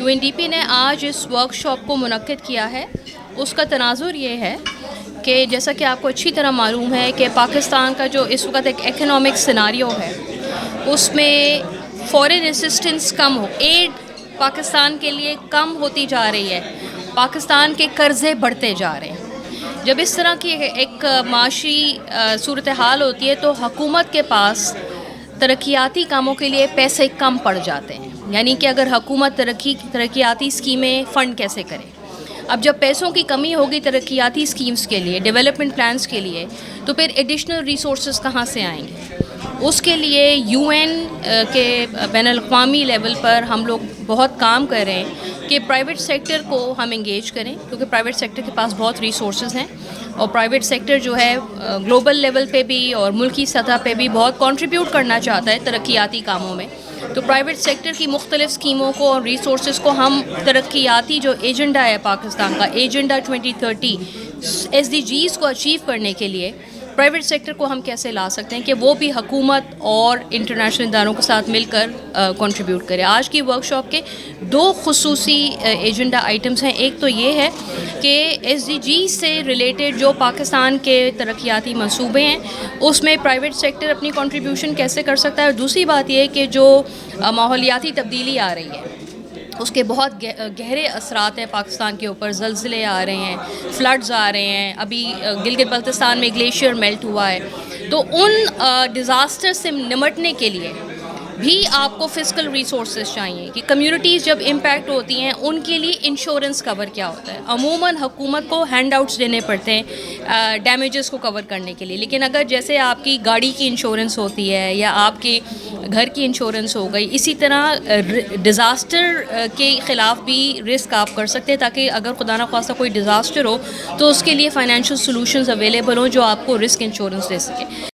UNDP نے آج اس workshop کو منعقد کیا ہے. اس کا تناظر یہ ہے کہ جیسا کہ آپ کو اچھی طرح معلوم ہے کہ پاکستان کا جو اس وقت ایک اکنامک سیناریو ہے اس میں فورن اسسٹنس کم ایڈ پاکستان کے لیے کم ہوتی جا رہی ہے. پاکستان کے قرضے بڑھتے جا رہے ہیں. جب اس طرح کی ایک معاشی صورتحال ہوتی ہے تو حکومت کے پاس ترقیاتی کاموں کے لیے پیسے کم پڑ جاتے ہیں. یعنی کہ اگر حکومت ترقیاتی اسکیمیں فنڈ کیسے کرے. اب جب پیسوں کی کمی ہوگی ترقیاتی اسکیمز کے لیے، ڈیولپمنٹ پلانز کے لیے، تو پھر ایڈیشنل ریسورسز کہاں سے آئیں گے؟ اس کے لیے UN کے بین الاقوامی لیول پر ہم لوگ بہت کام کر رہے ہیں کہ پرائیویٹ سیکٹر کو ہم انگیج کریں، کیونکہ پرائیویٹ سیکٹر کے پاس بہت ریسورسز ہیں اور پرائیویٹ سیکٹر جو ہے گلوبل لیول پہ بھی اور ملکی سطح پہ بھی بہت کنٹریبیوٹ کرنا چاہتا ہے ترقیاتی کاموں میں. تو پرائیویٹ سیکٹر کی مختلف اسکیموں کو اور ریسورسز کو ہم ترقیاتی جو ایجنڈا ہے پاکستان کا، ایجنڈا 2030 SDGs کو اچیو کرنے کے لیے پرائیویٹ سیکٹر کو ہم کیسے لا سکتے ہیں کہ وہ بھی حکومت اور انٹرنیشنل اداروں کے ساتھ مل کر کنٹریبیوٹ کرے. آج کی ورکشاپ کے 2 خصوصی ایجنڈا آئٹمس ہیں. ایک تو یہ ہے کہ SDG سے ریلیٹڈ جو پاکستان کے ترقیاتی منصوبے ہیں اس میں پرائیویٹ سیکٹر اپنی کنٹریبیوشن کیسے کر سکتا ہے، اور دوسری بات یہ ہے کہ جو ماحولیاتی تبدیلی آ رہی ہے اس کے بہت گہرے اثرات ہیں پاکستان کے اوپر. زلزلے آ رہے ہیں، فلڈز آ رہے ہیں، ابھی گلگت بلتستان میں گلیشیئر میلٹ ہوا ہے. تو ان ڈیزاسٹر سے نمٹنے کے لیے بھی آپ کو فسکل ریسورسز چاہیے کہ کمیونٹیز جب امپیکٹ ہوتی ہیں ان کے لیے انشورنس کور کیا ہوتا ہے. عموماً حکومت کو ہینڈ آؤٹس دینے پڑتے ہیں ڈیمیجز کو کور کرنے کے لیے، لیکن اگر جیسے آپ کی گاڑی کی انشورنس ہوتی ہے یا آپ کی گھر کی انشورنس ہو گئی، اسی طرح ڈیزاسٹر کے خلاف بھی رسک آپ کر سکتے ہیں تاکہ اگر خدا نخواستہ کوئی ڈیزاسٹر ہو تو اس کے لیے فائنینشیل سولوشنز اویلیبل ہوں جو آپ کو رسک انشورنس دے سکے.